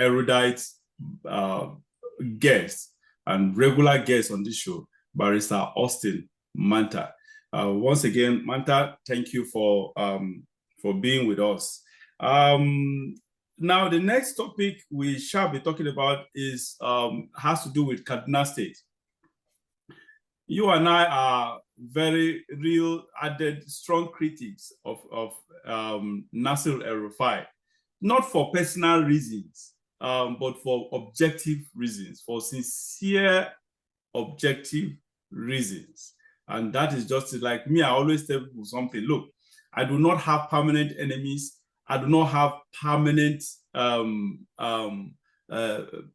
erudite guest and regular guest on this show, Barrister Austin Manta. Once again, Manta, thank you for being with us. Now, the next topic we shall be talking about is has to do with Kaduna State. You and I are very real, added, strong critics of Nasir El-Rufai, not for personal reasons, but for objective reasons, for sincere, objective reasons. And that is just like me. I always tell people something. Look, I do not have permanent enemies. I do not have permanent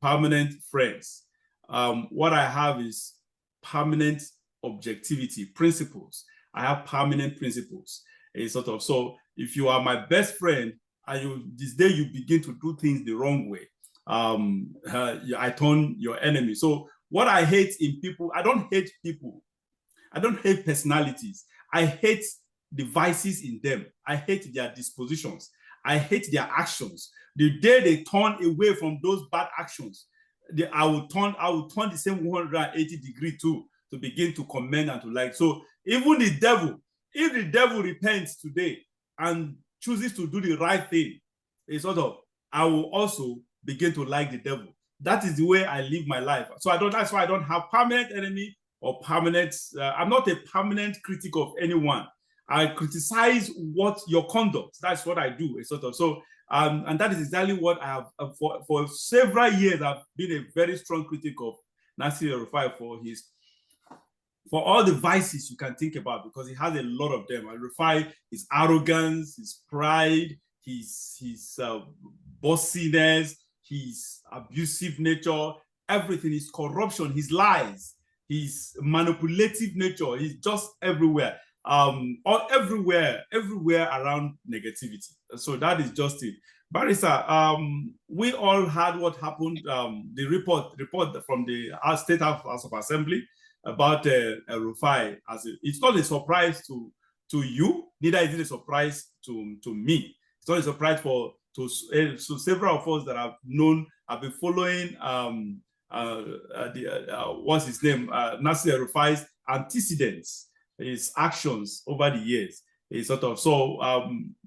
permanent friends. What I have is permanent objectivity, principles. I have permanent principles. A sort of, so if you are my best friend and this day you begin to do things the wrong way, I turn your enemy. So what I hate in people, I don't hate people. I don't hate personalities. I hate the vices in them. I hate their dispositions. I hate their actions. The day they turn away from those bad actions, I will turn the same 180 degree to begin to commend and to like. So even the devil, if the devil repents today and chooses to do the right thing, it's sort of, I will also begin to like the devil. That is the way I live my life. So that's why I don't have permanent enemy or permanent, I'm not a permanent critic of anyone. I criticize what your conduct, that's what I do, sort of. So, and that is exactly what I have, for several years, I've been a very strong critic of Nasir El-Rufai for all the vices you can think about, because he has a lot of them. El-Rufai, his arrogance, his pride, his bossiness, his abusive nature, everything, his corruption, his lies, his manipulative nature, he's just everywhere. Or everywhere around negativity. So that is just it. Barrister, we all had what happened, the report from the State House of Assembly about El-Rufai. It's not a surprise to you, neither is it a surprise to me. It's not a surprise to several of us that have been following what's his name, Nasir El-Rufai's antecedents, his actions over the years. He's sort of, so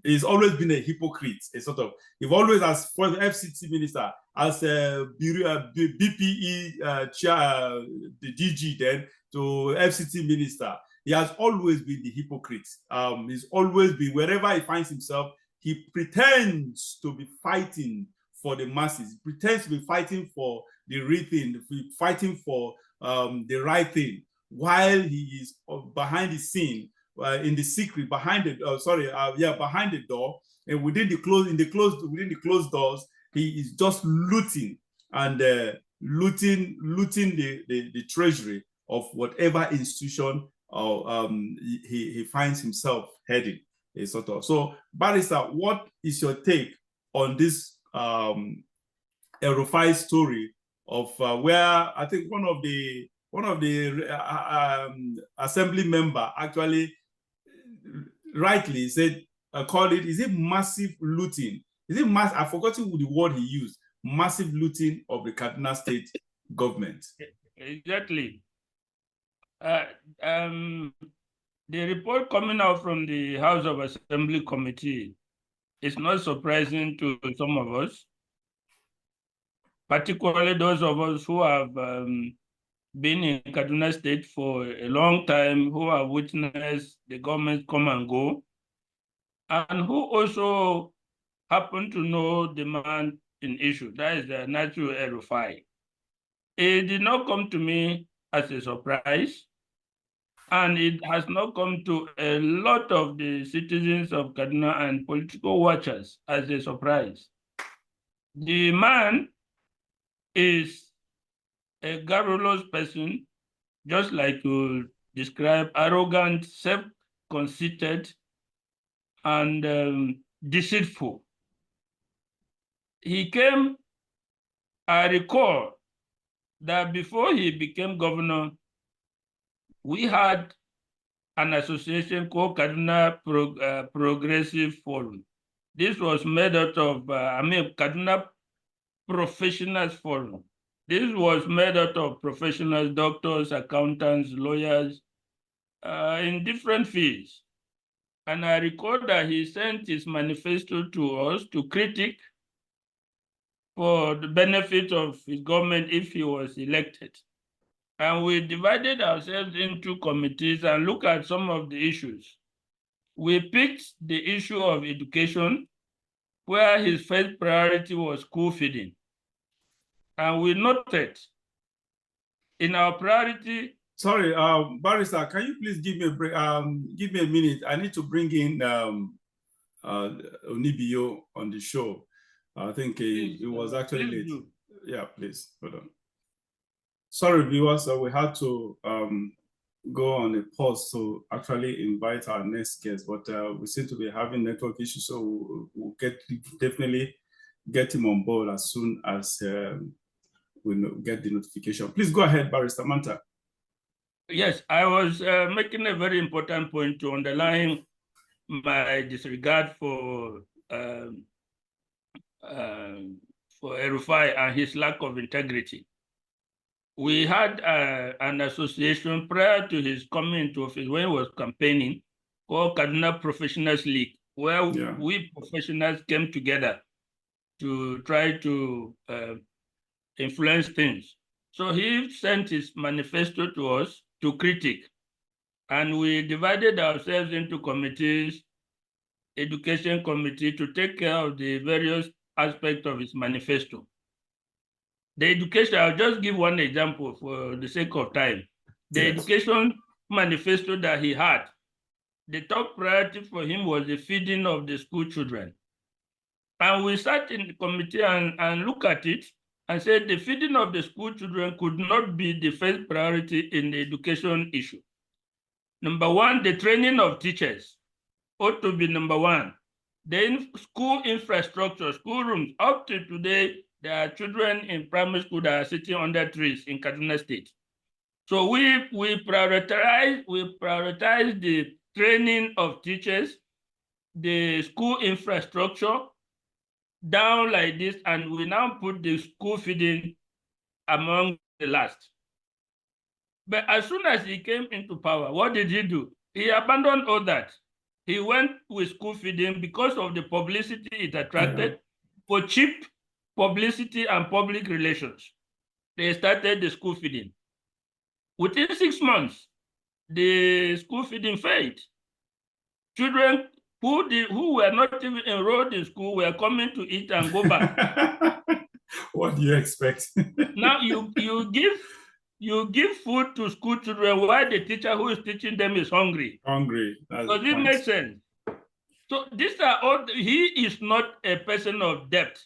he's always been a hypocrite. He's sort of, he's always, as for the FCT minister, as BPE chair, the DG then, to FCT minister, he has always been the hypocrite. He's always been, wherever he finds himself, he pretends to be fighting for the masses. He pretends to be fighting for the real thing, fighting for the right thing, while he is behind the scene, in the secret, behind the behind the door, and within the closed doors, he is just looting and looting the treasury of whatever institution he finds himself heading. Sort of. So, Barrister, what is your take on this El-Rufai story of where I think one of the assembly member actually rightly said, called it, is it massive looting? Is it mass? I forgot the word he used. Massive looting of the Kaduna State government. Exactly. The report coming out from the House of Assembly Committee is not surprising to some of us, particularly those of us who have been in Kaduna State for a long time, who have witnessed the government come and go, and who also happen to know the man in issue, that is Nasir El-Rufai. It did not come to me as a surprise, and it has not come to a lot of the citizens of Kaduna and political watchers as a surprise. The man is a garrulous person, just like you describe, arrogant, self-conceited, and deceitful. He came, I recall that before he became governor, we had an association called Kaduna Progressive Forum. This was made out of, Kaduna Professionals Forum. This was made out of professionals, doctors, accountants, lawyers, in different fields. And I recall that he sent his manifesto to us to critique for the benefit of his government if he was elected. And we divided ourselves into committees and looked at some of the issues. We picked the issue of education, where his first priority was school feeding. And we noted in our priority. Sorry, Barrister, can you please give me a break? Give me a minute. I need to bring in Onibio on the show. I think it was actually late. Do. Yeah, please, hold on. Sorry, viewers, we had to go on a pause to actually invite our next guest, but we seem to be having network issues, so we'll definitely get him on board as soon as we get the notification. Please go ahead, Barrister Manta. Yes, I was making a very important point to underline my disregard for El-Rufai and his lack of integrity. We had an association prior to his coming into office when he was campaigning called Kaduna Professionals League, where we professionals came together to try to influence things. So he sent his manifesto to us to critique, and we divided ourselves into committees, education committee to take care of the various aspects of his manifesto. The education, I'll just give one example for the sake of time. The education manifesto that he had, the top priority for him was the feeding of the school children. And we sat in the committee and looked at it and said the feeding of the school children could not be the first priority in the education issue. Number one, the training of teachers ought to be number one. Then school infrastructure, school rooms. Up to today, there are children in primary school that are sitting under trees in Kaduna State. So we prioritize the training of teachers, the school infrastructure down like this, and we now put the school feeding among the last. But as soon as he came into power, what did he do? He abandoned all that. He went with school feeding because of the publicity it attracted, for cheap publicity and public relations. They started the school feeding. Within 6 months, the school feeding failed. Children who were not even enrolled in school were coming to eat and go back. What do you expect? Now you give food to school children while the teacher who is teaching them is hungry. Hungry. Does it make sense? So these are all. He is not a person of depth.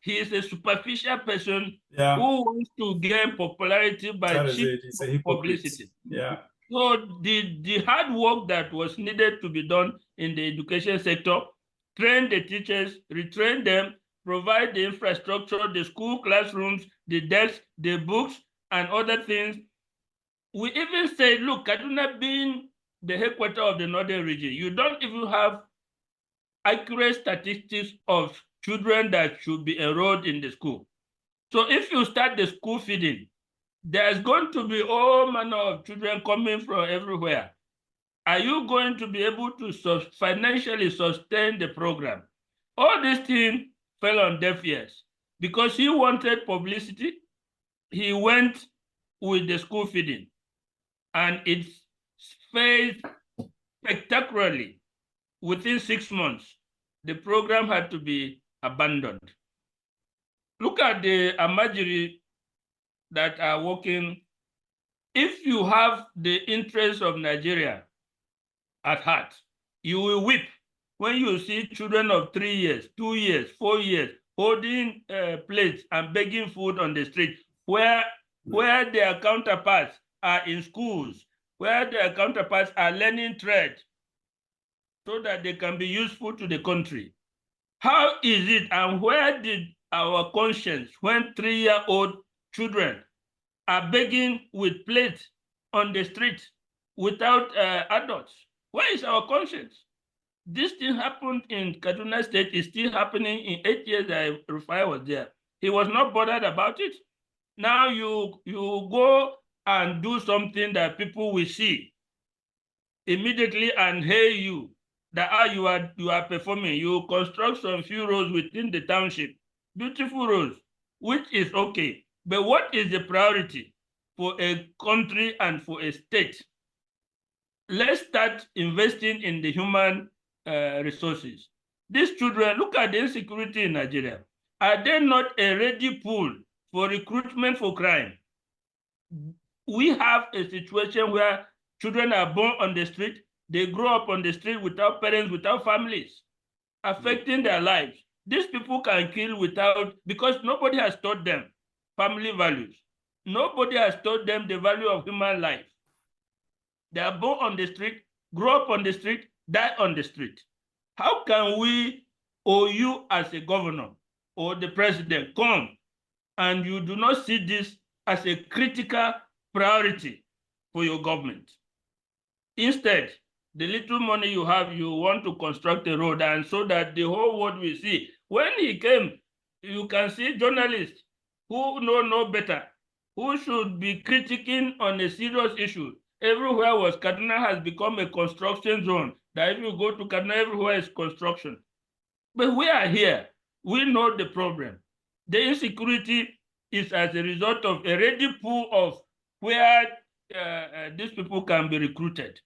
He is a superficial person who wants to gain popularity by cheap publicity. Yeah. So the hard work that was needed to be done in the education sector, train the teachers, retrain them, provide the infrastructure, the school classrooms, the desks, the books, and other things. We even said, look, Kaduna being the headquarters of the northern region, you don't even have accurate statistics of children that should be enrolled in the school. So if you start the school feeding, there's going to be all manner of children coming from everywhere. Are you going to be able to financially sustain the program? All these things fell on deaf ears. Because he wanted publicity, he went with the school feeding. And it failed spectacularly. Within 6 months, the program had to be abandoned. Look at the Amajiri that are working. If you have the interests of Nigeria at heart, you will weep when you see children of 3 years, 2 years, 4 years holding plates and begging food on the street, where their counterparts are in schools, where their counterparts are learning trade so that they can be useful to the country. How is it, and where did our conscience when 3-year-old children are begging with plates on the street without adults? Where is our conscience? This thing happened in Kaduna State, is still happening in 8 years that Rufai was there. He was not bothered about it. Now you go and do something that people will see immediately and hail you that you are performing. You construct some few roads within the township, beautiful roads, which is okay. But what is the priority for a country and for a state? Let's start investing in the human resources. These children, look at the insecurity in Nigeria. Are they not a ready pool for recruitment for crime? We have a situation where children are born on the street, they grow up on the street without parents, without families, affecting their lives. These people can kill without, because nobody has taught them family values. Nobody has taught them the value of human life. They are born on the street, grow up on the street, die on the street. How can we, or you as a governor or the president, come and you do not see this as a critical priority for your government? Instead, the little money you have, you want to construct a road, and so that the whole world will see. When he came, you can see journalists who know no better, who should be critiquing on a serious issue. Everywhere was Kaduna has become a construction zone. That if you go to Kaduna, everywhere is construction. But we are here. We know the problem. The insecurity is as a result of a ready pool of where these people can be recruited.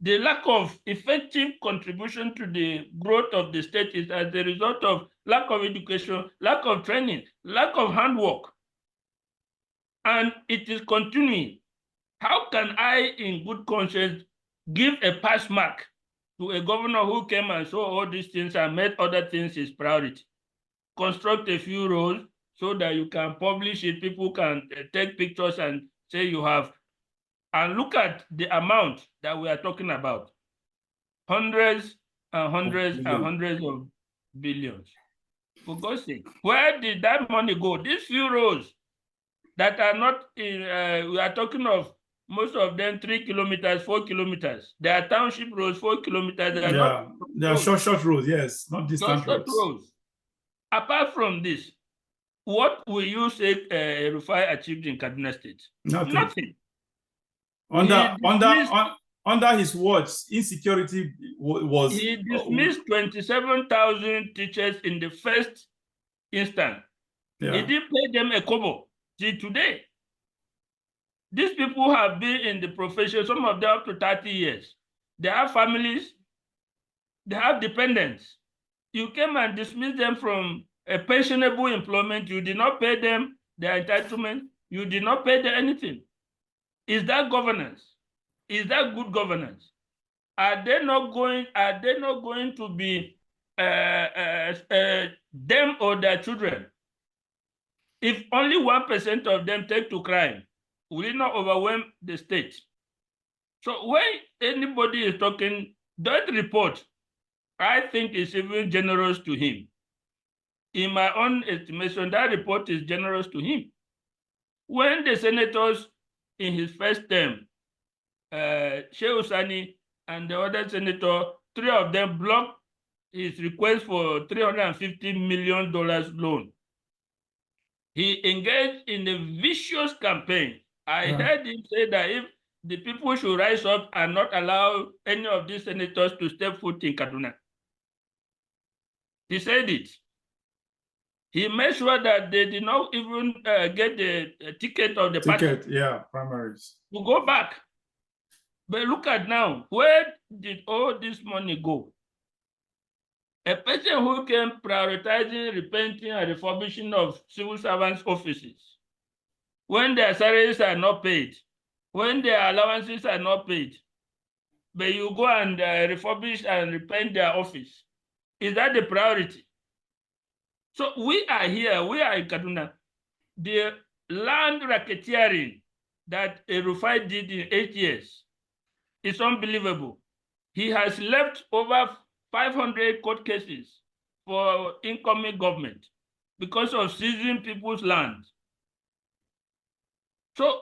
The lack of effective contribution to the growth of the state is as a result of lack of education, lack of training, lack of handwork. And it is continuing. How can I, in good conscience, give a pass mark to a governor who came and saw all these things and made other things his priority? Construct a few roads so that you can publish it, people can take pictures and say you have. And look at the amount that we are talking about. Hundreds and hundreds and hundreds of billions. For God's sake, where did that money go? These few roads that are not in, we are talking of most of them 3 kilometers, 4 kilometers. They are township roads, 4 kilometers. They are short roads, yes, not distant roads. Apart from this, what will you say Rufai achieved in Kaduna State? Nothing. Under his watch, insecurity was... He dismissed 27,000 teachers in the first instance. Yeah. He didn't pay them a kobo till today. These people have been in the profession, some of them up to 30 years. They have families, they have dependents. You came and dismissed them from a pensionable employment. You did not pay them their entitlement. You did not pay them anything. Is that governance? Is that good governance? Are they not going to be them or their children? If only 1% of them take to crime, will it not overwhelm the state? So when anybody is talking, that report, I think is even generous to him. In my own estimation, that report is generous to him. When the senators in his first term, Shehu Sani and the other senator, 3 of them blocked his request for $350 million loan. He engaged in a vicious campaign. I heard him say that if the people should rise up and not allow any of these senators to step foot in Kaduna. He said it. He made sure that they did not even get the ticket of the party. Primaries. To go back. But look at now, where did all this money go? A person who came prioritizing repainting and refurbishing of civil servants' offices, when their salaries are not paid, when their allowances are not paid, but you go and refurbish and repaint their office. Is that the priority? So we are here, we are in Kaduna. The land racketeering that El-Rufai did in 8 years is unbelievable. He has left over 500 court cases for incoming government because of seizing people's land. So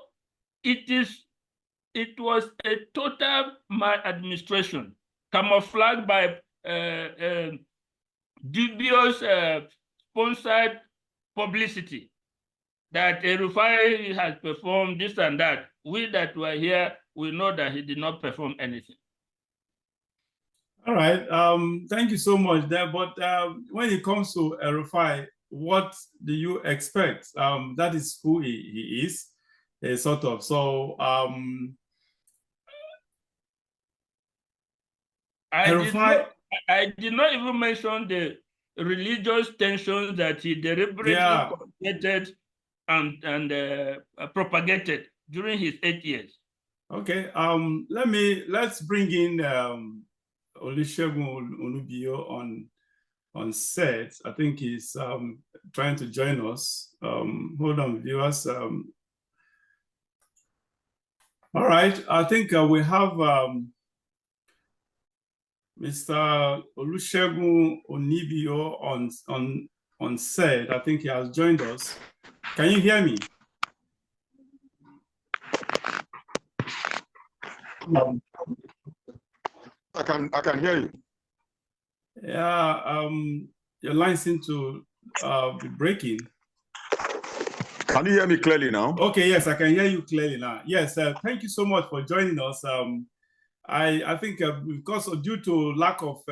it was a total maladministration, camouflaged by dubious sponsored publicity that El-Rufai has performed this and that. We that were here, we know that he did not perform anything. All right. Thank you so much there. But when it comes to El-Rufai, what do you expect? That is who he is, sort of. So I did not even mention the religious tensions that he deliberately created and propagated during his 8 years. Okay. Let's bring in Olusegun Onubio on set. I think he's trying to join us. Hold on, viewers. All right. I think we have Mr. Olusegun Onibio on set. I think he has joined us. Can you hear me? I can hear you. Yeah, your line seems to be breaking. Can you hear me clearly now? Okay, yes, I can hear you clearly now. Yes, thank you so much for joining us. I think because due to lack of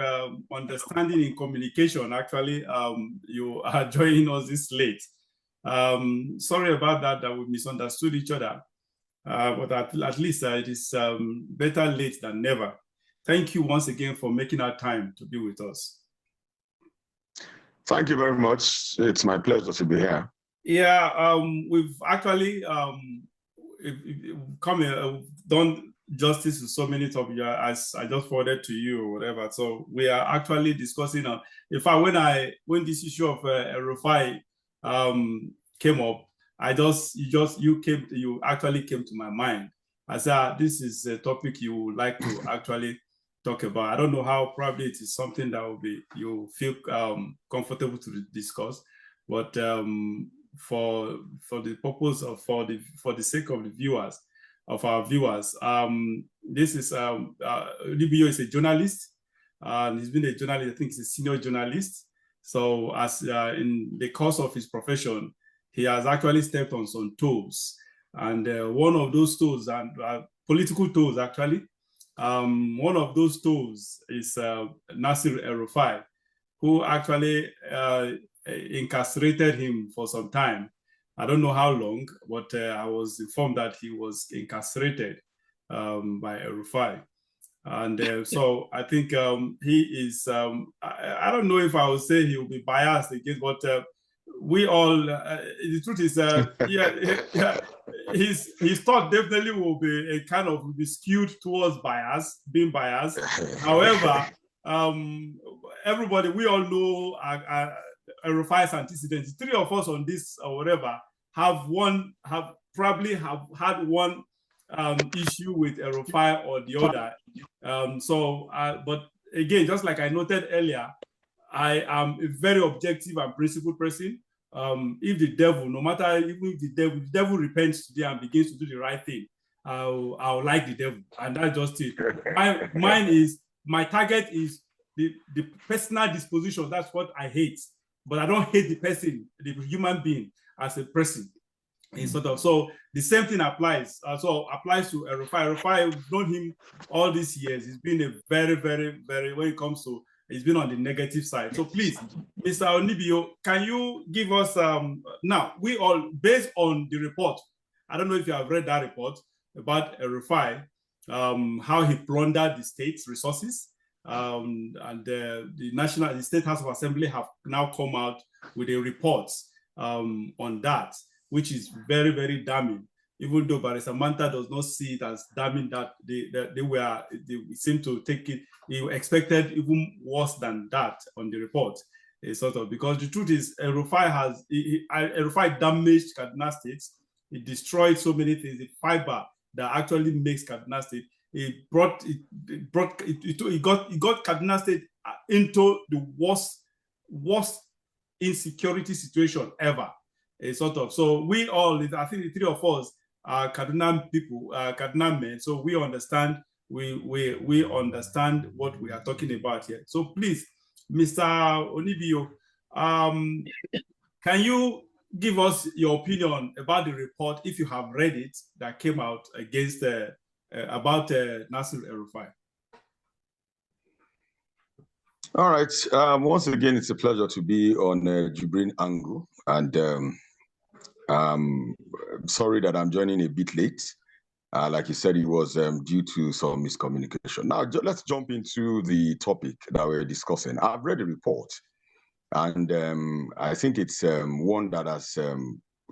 understanding in communication, actually, you are joining us this late. Sorry about that we misunderstood each other. But at least it is better late than never. Thank you once again for making our time to be with us. Thank you very much. It's my pleasure to be here. Yeah, we've actually done justice to so many topics as I just forwarded to you or whatever. So we are actually discussing. In fact, when this issue of El-Rufai came up, you actually came to my mind. I said, this is a topic you would like to actually talk about. I don't know how, probably it is something that will be, you feel comfortable to discuss, but for the purpose of, for the sake of the viewers, of our viewers, this is, Libio is a journalist, and he's been a journalist, I think he's a senior journalist. So as in the course of his profession, he has actually stepped on some toes. And one of those toes, and political toes actually, one of those toes is Nasir El-Rufai, who actually incarcerated him for some time. I don't know how long, but I was informed that he was incarcerated by El-Rufai. And so I think he is, I don't know if I would say he will be biased against, but we all, the truth is, his thought definitely will be a kind of, will be skewed towards being biased. However, everybody, we all know El-Rufai's antecedents. Three of us on this or whatever have probably had one issue with El-Rufai or the other. But again, just like I noted earlier, I am a very objective and principled person. If the devil, no matter, even if the devil repents today and begins to do the right thing, I'll like the devil, and that's just it. My target is the personal disposition. That's what I hate, but I don't hate the person, the human being as a person. So the same thing applies. Applies to El-Rufai. El-Rufai, we've known him all these years. He's been a very, very, very, when it comes to, he's been on the negative side. So please, Mr. Onibio, can you give us, now, we all, based on the report, I don't know if you have read that report about El-Rufai, how he plundered the state's resources, and the State House of Assembly have now come out with a report on that, which is very, very damning. Even though Barrister Manta does not see it as damning, that they seem to take it, he expected even worse than that on the report, because the truth is, El-Rufai damaged Kaduna State. It destroyed so many things. The fiber that actually makes Kaduna State, it got Kaduna State into the worst insecurity situation ever. So we all, I think the three of us are Kaduna people, Kaduna men. So we understand, we understand what we are talking about here. So please, Mr. Onibio, can you give us your opinion about the report, if you have read it, that came out against about Nasir El-Rufai. All right. Once again, it's a pleasure to be on JIBRIN Angle, and sorry that I'm joining a bit late. Like you said, it was due to some miscommunication. Now, let's jump into the topic that we're discussing. I've read the report, and I think it's one that has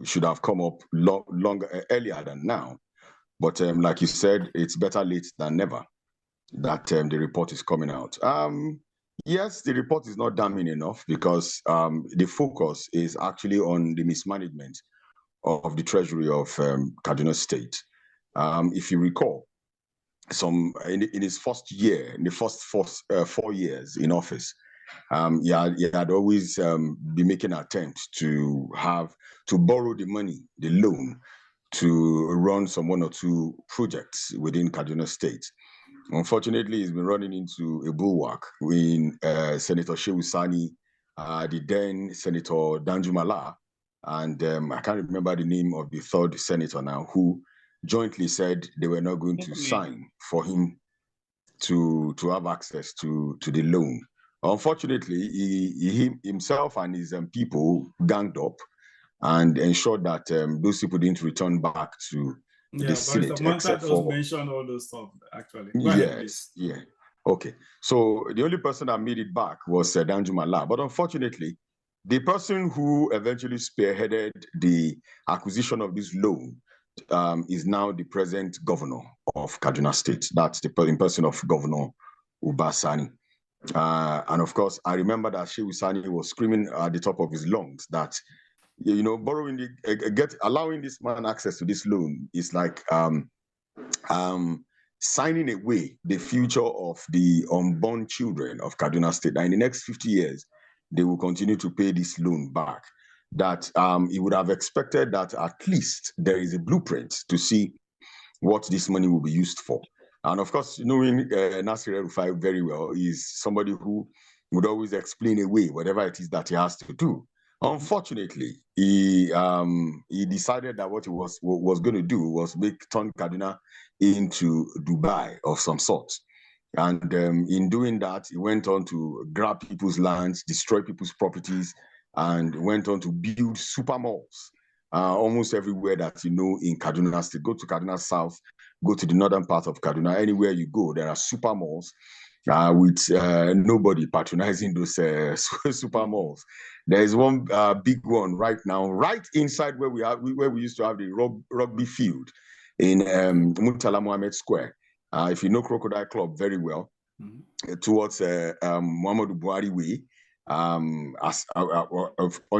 should have come up earlier than now. But like you said, it's better late than never that the report is coming out. Yes, the report is not damning enough because the focus is actually on the mismanagement of the Treasury of Kaduna State. If you recall, in his first year, in the first 4 years in office, he had always been making attempts to borrow the money, the loan, to run some 1 or 2 projects within Kaduna State. Unfortunately, he's been running into a bulwark with Senator Shehu Sani, the then Senator Danjumala, and I can't remember the name of the third senator now, who jointly said they were not going to sign for him to have access to the loan. Unfortunately, he himself and his people ganged up and ensured that those people didn't return back to the Senate, except for mentioned all those stuff actually. Yes, yeah. Okay. So the only person that made it back was Danjumala, but unfortunately, the person who eventually spearheaded the acquisition of this loan is now the present governor of Kaduna State. That's the person of Governor Uba Sani. And of course, I remember that Shehu Sani was screaming at the top of his lungs that, you know, allowing this man access to this loan is like signing away the future of the unborn children of Kaduna State. And in the next 50 years, they will continue to pay this loan back. That he would have expected that at least there is a blueprint to see what this money will be used for. And of course, knowing Nasir El-Rufai very well, is somebody who would always explain away whatever it is that he has to do. Unfortunately, he decided that what he was going to do was turn Kaduna into Dubai of some sort. And in doing that, he went on to grab people's lands, destroy people's properties, and went on to build super malls almost everywhere that you know in Kaduna State. Go to Kaduna South, go to the northern part of Kaduna, anywhere you go, there are super malls with nobody patronizing those super malls. There is one big one right now, right inside where we used to have the rugby field in Murtala Mohammed Square. If you know Crocodile Club very well, towards Muhammadu Buhari Way, on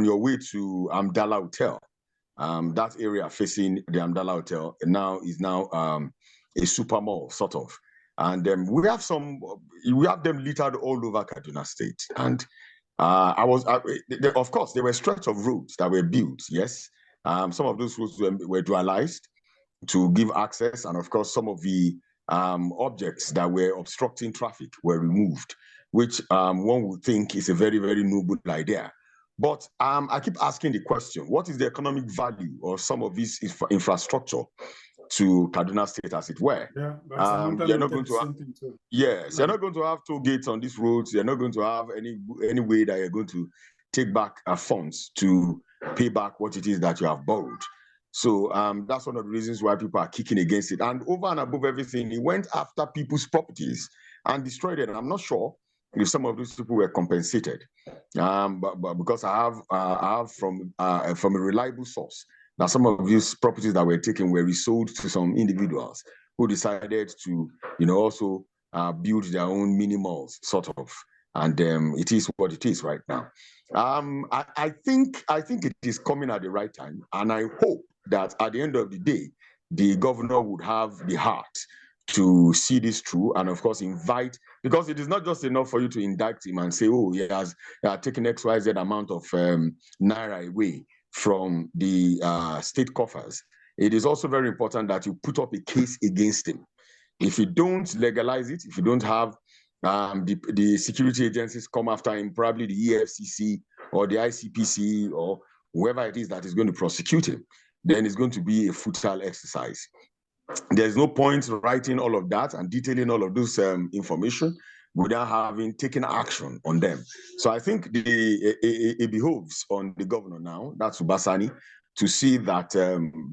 your way to Amdala Hotel, that area facing the Amdala Hotel is now a super mall, sort of. And we have them littered all over Kaduna State. And of course, there were stretches of roads that were built, yes. Some of those roads were dualized to give access. And of course, some of the objects that were obstructing traffic were removed, which one would think is a very, very noble idea. But I keep asking the question, what is the economic value of some of this infrastructure to Kaduna State, as it were? Yeah, you're not going to have, yes, you're not going to have toll gates on these roads. You're not going to have any way that you're going to take back funds to pay back what it is that you have borrowed. So that's one of the reasons why people are kicking against it. And over and above everything, he went after people's properties and destroyed it. And I'm not sure if some of those people were compensated, but because I have from a reliable source that some of these properties that were taken were resold to some individuals who decided to, also build their own mini malls, sort of. And it is what it is right now. I think it is coming at the right time, and I hope that at the end of the day, the governor would have the heart to see this through, and of course invite, because it is not just enough for you to indict him and say, oh, he has taken XYZ amount of naira away from the state coffers. It is also very important that you put up a case against him. If you don't legalize it, if you don't have the security agencies come after him, probably the EFCC or the ICPC or whoever it is that is going to prosecute him, then it's going to be a futile exercise. There's no point writing all of that and detailing all of those information without having taken action on them. So I think it behoves on the governor now, that's Ubasani, to see that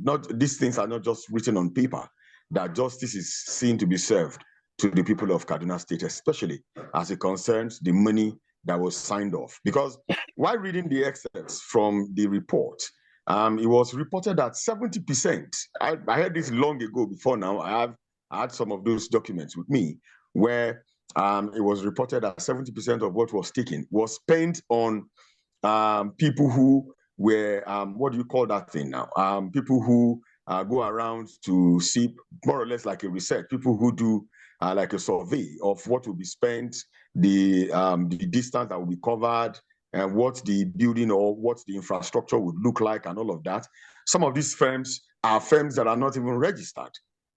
not these things are not just written on paper, that justice is seen to be served to the people of Kaduna State, especially as it concerns the money that was signed off. Because while reading the excerpts from the report, it was reported that 70%, I heard this long ago before now, I had some of those documents with me, where it was reported that 70% of what was taken was spent on people who were, what do you call that thing now? People who go around to see more or less like a research, people who do like a survey of what will be spent, the distance that will be covered, and what the building or what the infrastructure would look like and all of that. Some of these firms are firms that are not even registered,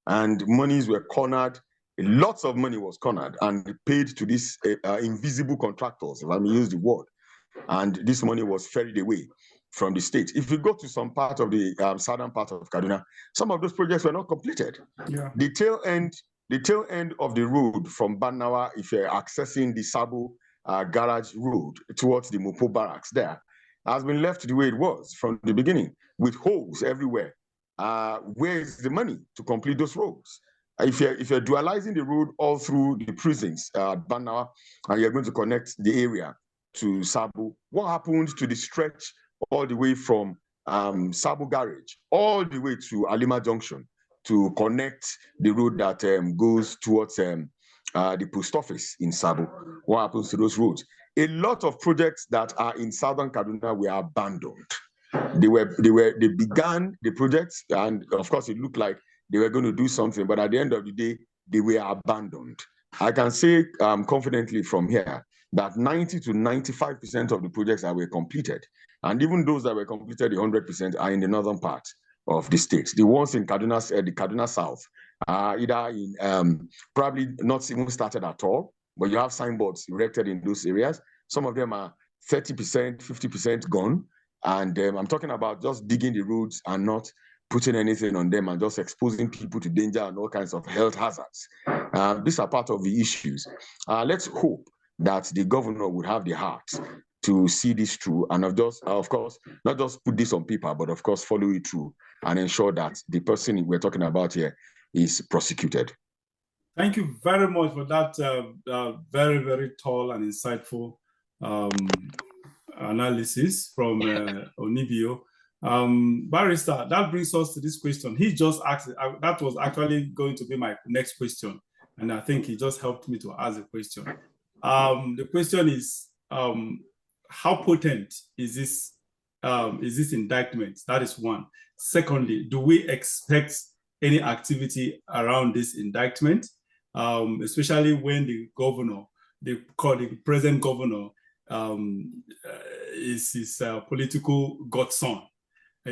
and monies were cornered. Lots of money was cornered and paid to these invisible contractors, if I may use the word. And this money was ferried away from the state. If you go to some part of the southern part of Kaduna, some of those projects were not completed. Yeah. The tail end of the road from Banawa, if you're accessing the Sabo garage road towards the Mopo barracks there, has been left the way it was from the beginning, with holes everywhere. Where is the money to complete those roads? If you're dualizing the road all through the prisons at Banawa, and you're going to connect the area to Sabo, what happened to the stretch all the way from Sabo Garage all the way to Alima Junction to connect the road that goes towards the post office in Sabo? What happens to those roads? A lot of projects that are in southern Kaduna were abandoned. They began the projects, and of course it looked like they were going to do something, but at the end of the day, they were abandoned. I can say confidently from here that 90 to 95% of the projects that were completed, and even those that were completed 100%, are in the northern part of the state. The ones in Kaduna, the Kaduna South, either in probably not even started at all, but you have signboards erected in those areas. Some of them are 30%, 50% gone. And I'm talking about just digging the roads and not putting anything on them and just exposing people to danger and all kinds of health hazards. These are part of the issues. Let's hope that the governor would have the heart to see this through and of course, not just put this on paper, but of course, follow it through and ensure that the person we're talking about here is prosecuted. Thank you very much for that very, very tall and insightful analysis from Onibio. Barrister, that brings us to this question. He just asked, that was actually going to be my next question, and I think he just helped me to ask the question. The question is, how potent is this indictment? That is one. Secondly, do we expect any activity around this indictment, especially when the governor, the present governor, is his political godson,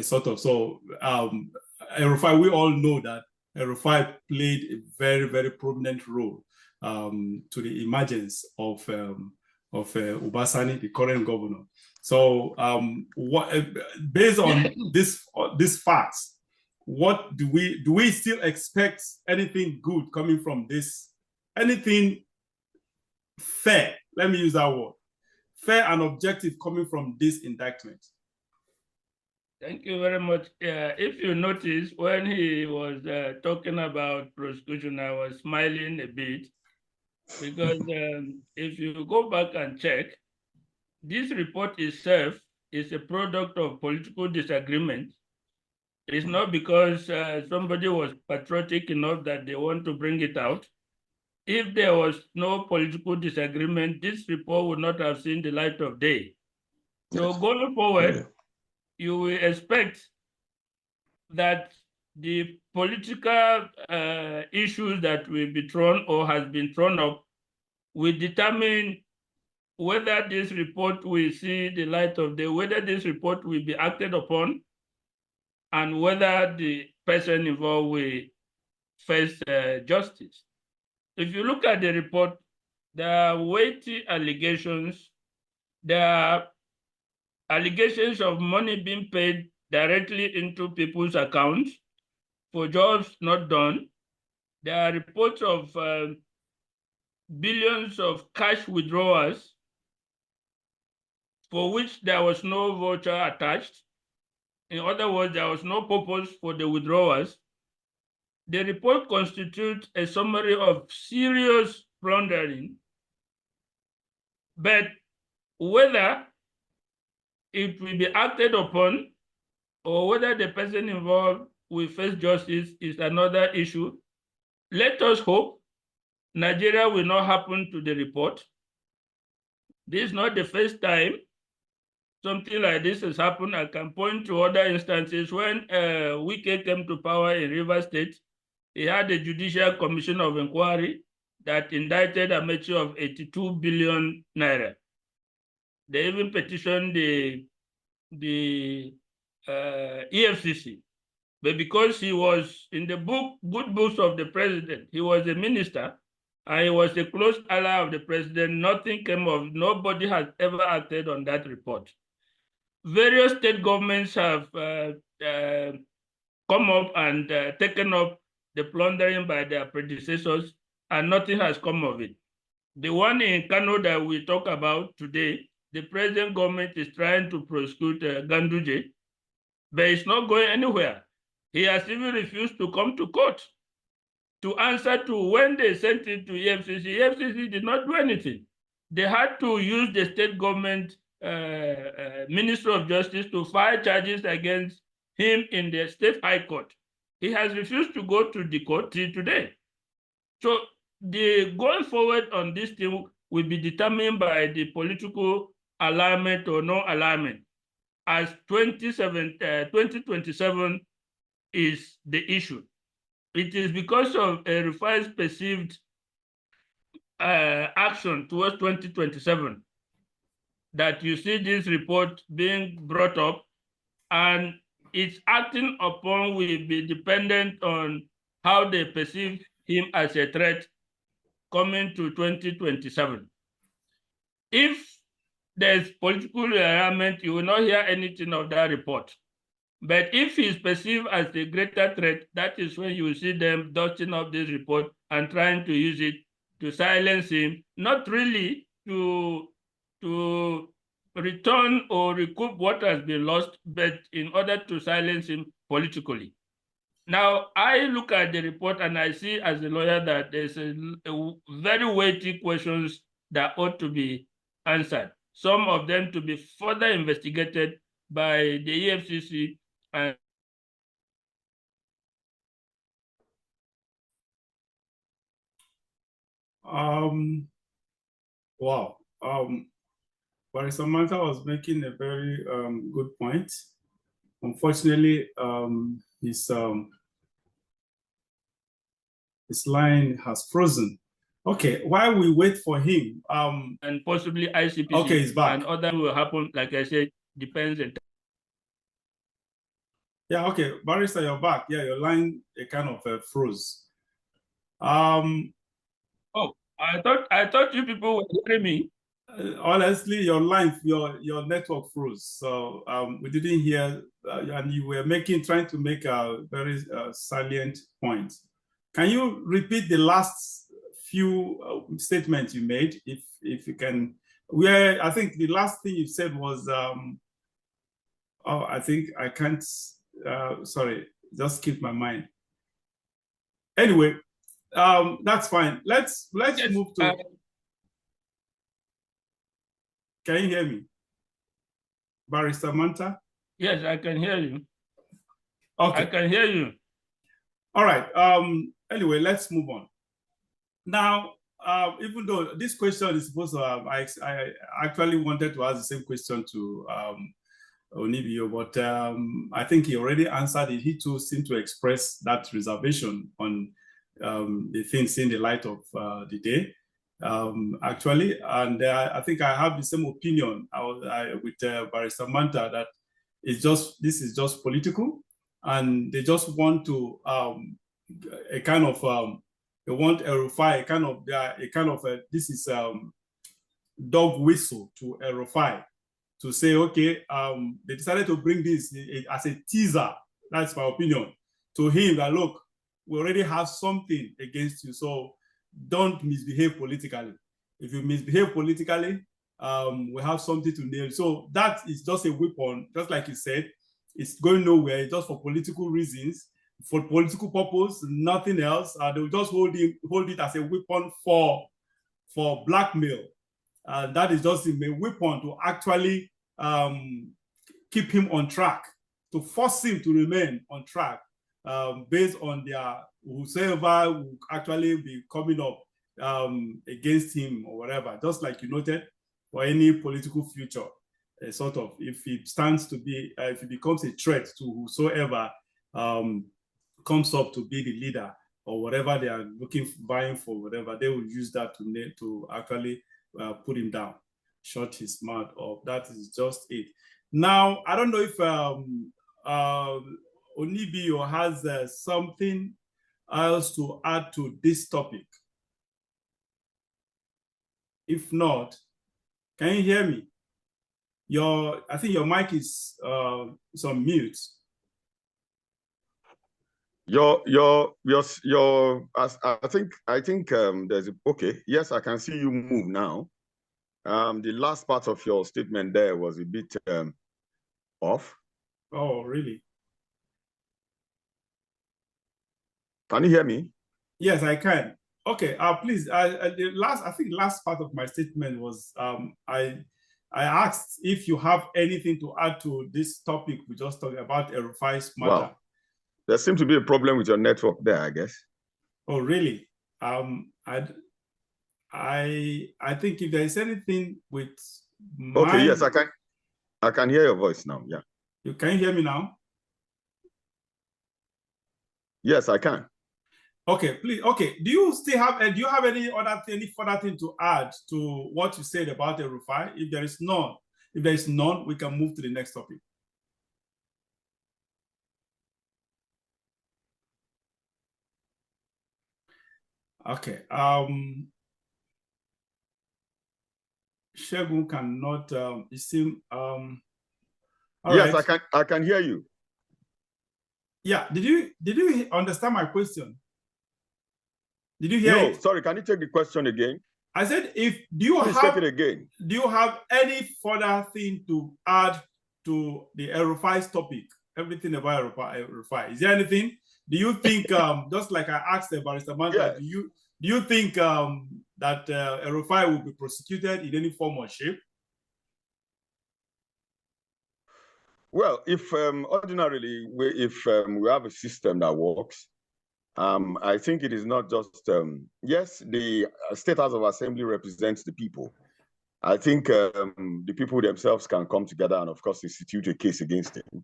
sort of. So, El-Rufai, we all know that El-Rufai played a very, very prominent role to the emergence of Ubasani, the current governor. So, based on this facts, what do we still expect anything good coming from this? Anything fair? Let me use that word. Fair and objective coming from this indictment. Thank you very much. If you notice, when he was talking about prosecution, I was smiling a bit because if you go back and check, this report itself is a product of political disagreement. It's not because somebody was patriotic enough that they want to bring it out. If there was no political disagreement, this report would not have seen the light of day. So going forward, you will expect that the political issues that will be thrown or has been thrown up will determine whether this report will see the light of day, whether this report will be acted upon, and whether the person involved will face justice. If you look at the report, there are weighty allegations, there are allegations of money being paid directly into people's accounts for jobs not done. There are reports of billions of cash withdrawals for which there was no voucher attached. In other words, there was no purpose for the withdrawals. The report constitutes a summary of serious plundering, but whether it will be acted upon or whether the person involved will face justice is another issue. Let us hope Nigeria will not happen to the report. This is not the first time something like this has happened. I can point to other instances when Wike came to power in Rivers State. He had a Judicial Commission of Inquiry that indicted a Amechi of 82 billion naira. They even petitioned the EFCC, but because he was in the good books of the president, he was a minister, and he was a close ally of the president, nothing came of, nobody has ever acted on that report. Various state governments have come up and taken up the plundering by their predecessors, and nothing has come of it. The one in Kano that we talk about today, the present government is trying to prosecute Ganduje, but it's not going anywhere. He has even refused to come to court to answer to when they sent it to EFCC. EFCC did not do anything. They had to use the state government Minister of Justice to file charges against him in the state high court. He has refused to go to the court till today. So the going forward on this thing will be determined by the political alignment or no alignment, as 2027 is the issue. It is because of El-Rufai's perceived action towards 2027 that you see this report being brought up, and its acting upon will be dependent on how they perceive him as a threat coming to 2027. If there's political alignment, you will not hear anything of that report. But if he's perceived as the greater threat, that is when you will see them dusting up this report and trying to use it to silence him, not really to return or recoup what has been lost, but in order to silence him politically. Now, I look at the report and I see as a lawyer that there's a very weighty questions that ought to be answered. Some of them to be further investigated by the EFCC. And wow. Barrister Manta was making a very good point. Unfortunately, his line has frozen. Okay, while we wait for him, and possibly ICPC, okay, he's back. And other will happen, like I said, depends. Yeah, okay, Barrister, you're back. Yeah, your line kind of froze. Oh, I thought you people were hearing me. Honestly, your line, your network froze, so we didn't hear, and you were trying to make a very salient point. Can you repeat the last few statements you made, if you can? Where I think the last thing you said was, oh, I think I can't. Sorry, just keep my mind. Anyway, that's fine. Let's yes, move to. Can you hear me, Barrister Manta? Yes, I can hear you. Okay, I can hear you. All right. Anyway, let's move on. Now, even though this question is supposed to have, I actually wanted to ask the same question to Onibio, but I think he already answered it. He too seemed to express that reservation on the things in the light of the day, actually. And I think I have the same opinion with Barrister Manta, that this is just political, and they just want to a kind of they want El-Rufai, this is dog whistle to El-Rufai, to say, okay, they decided to bring this as a teaser, that's my opinion, to him that, look, we already have something against you, so don't misbehave politically. If you misbehave politically, we have something to nail. So that is just a weapon, just like you said, it's going nowhere, it's just for political reasons, for political purpose, nothing else. They will just hold it as a weapon for blackmail. That is just a weapon to actually keep him on track, to force him to remain on track, based on their whosoever will actually be coming up against him or whatever. Just like you noted, for any political future, sort of, if it stands to be, if it becomes a threat to whosoever comes up to be the leader or whatever they are vying for, whatever, they will use that to actually put him down, shut his mouth off. That is just it. Now, I don't know if Onibio has something else to add to this topic. If not, can you hear me? I think your mic is on mute. I think there's okay. Yes, I can see you move now. The last part of your statement there was a bit off. Oh, really? Can you hear me? Yes, I can. Okay. Please. I think last part of my statement was I asked if you have anything to add to this topic we just talked about, El-Rufai's matter. Wow. There seems to be a problem with your network there, I guess. Oh, really? I think if there is anything with okay, yes, I can hear your voice now. Yeah. You can hear me now? Yes, I can. Okay, please. Okay. Do you still have any further thing to add to what you said about El-Rufai? If there is none, we can move to the next topic. Okay. Shegun cannot. It seems. Yes, right. I can hear you. Yeah. Did you understand my question? Did you hear it? No, sorry. Can you take the question again? I said, take it again. Do you have any further thing to add to the El-Rufai's topic? Everything about El-Rufai. Is there anything? Do you think, just like I asked the Barrister Manta, yes, do you think that El-Rufai will be prosecuted in any form or shape? Well, if ordinarily, if we have a system that works, I think it is not just, yes, the State House of Assembly represents the people. I think the people themselves can come together and, of course, institute a case against him.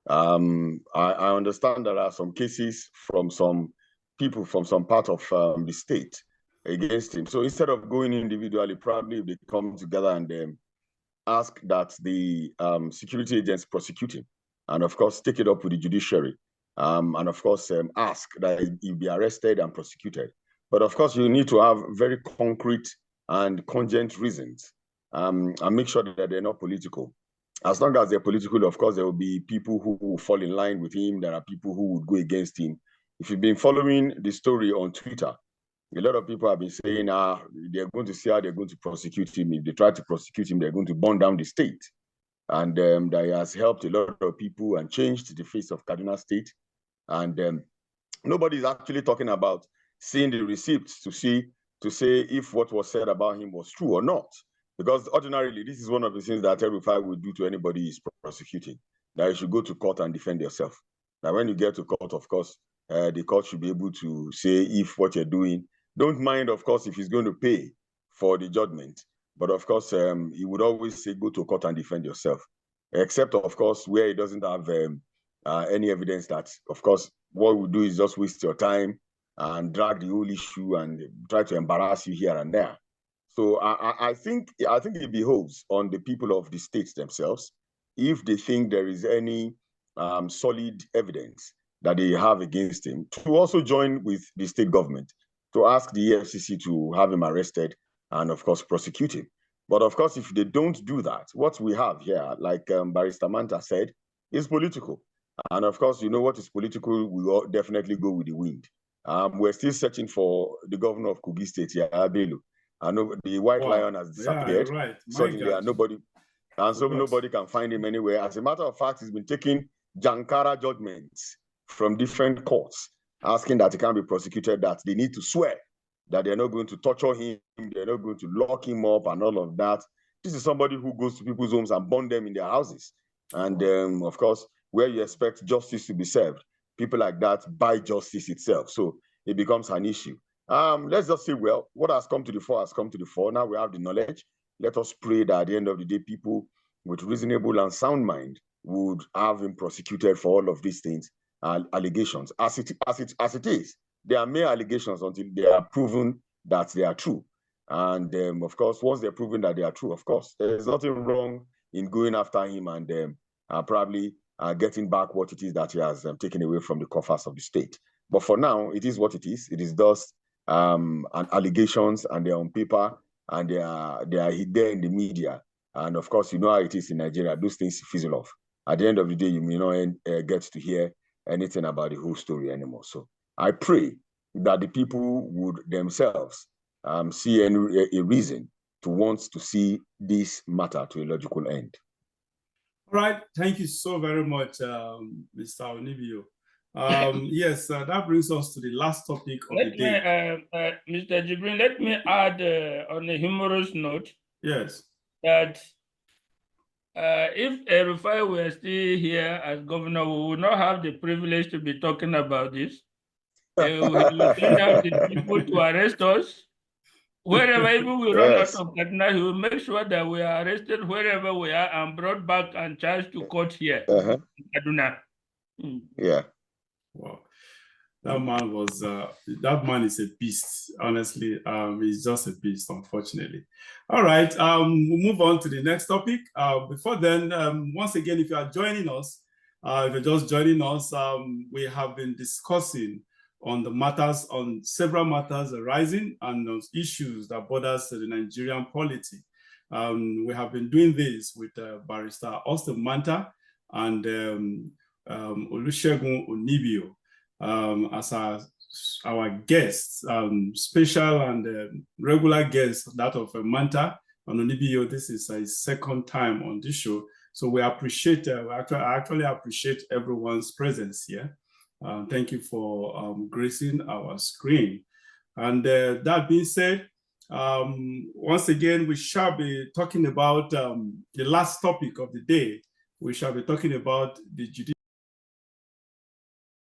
I understand there are some cases from some people from some part of the state against him. So instead of going individually, probably they come together and ask that the security agents prosecute him, and of course take it up with the judiciary, and of course ask that he be arrested and prosecuted. But of course you need to have very concrete and cogent reasons, and make sure that they're not political. As long as they're political, of course there will be people who will fall in line with him. There are people who would go against him. If you've been following the story on Twitter, a lot of people have been saying, they're going to see how they're going to prosecute him. If they try to prosecute him, they're going to burn down the state. And that has helped a lot of people and changed the face of Kaduna State. And nobody's actually talking about seeing the receipts to say if what was said about him was true or not. Because ordinarily, this is one of the things that El-Rufai would do to anybody he's prosecuting, that you should go to court and defend yourself. Now, when you get to court, of course, the court should be able to say if what you're doing, don't mind, of course, if he's going to pay for the judgment. But of course, he would always say, go to court and defend yourself. Except, of course, where he doesn't have any evidence that, of course, what we do is just waste your time and drag the whole issue and try to embarrass you here and there. So I think it behoves on the people of the states themselves, if they think there is any solid evidence that they have against him, to also join with the state government to ask the EFCC to have him arrested and, of course, prosecute him. But of course, if they don't do that, what we have here, like Barrister Manta said, is political. And of course, you know what is political, we will definitely go with the wind. We're still searching for the governor of Kogi State here, Abelu. I know the white lion has disappeared. Yeah, right. Suddenly, nobody can find him anywhere. As a matter of fact, he's been taking Jankara judgments from different courts, asking that he can be prosecuted, that they need to swear that they're not going to torture him, they're not going to lock him up and all of that. This is somebody who goes to people's homes and burn them in their houses. And of course, where you expect justice to be served, people like that buy justice itself. So it becomes an issue. Let's just say, well, what has come to the fore has come to the fore. Now we have the knowledge. Let us pray that at the end of the day, people with reasonable and sound mind would have him prosecuted for all of these things, allegations. As it is, they are mere allegations until they are proven that they are true. And of course, once they're proven that they are true, of course, there's nothing wrong in going after him and probably getting back what it is that he has taken away from the coffers of the state. But for now, it is what it is. It is just allegations, and they're on paper, and they are there in the media. And of course, you know how it is in Nigeria. Those things fizzle off. At the end of the day, you may not get to hear anything about the whole story anymore. So I pray that the people would themselves see a reason to want to see this matter to a logical end. All right. Thank you so very much, Mr. Onibio. Yes, that brings us to the last topic of the day. Mr. Jibrin, let me add on a humorous note. Yes. That if El-Rufai were still here as governor, we would not have the privilege to be talking about this. He will send out the people to arrest us. Wherever even we run out of Kaduna, he will make sure that we are arrested wherever we are and brought back and charged to court here in Kaduna. Yeah. Wow. That man is a beast. Honestly, he's just a beast, unfortunately. All right, we'll move on to the next topic. Before then, once again, if you are joining us, if you're just joining us, we have been discussing on several matters arising and those issues that borders the Nigerian polity. We have been doing this with Barrister Austin Manta and Olusegun Onibio as our guests, special and regular guests, that of Manta and Onibio. This is his second time on this show. So we appreciate, I actually appreciate everyone's presence here. Thank you for gracing our screen. And that being said, once again, we shall be talking about the last topic of the day. We shall be talking about the judicial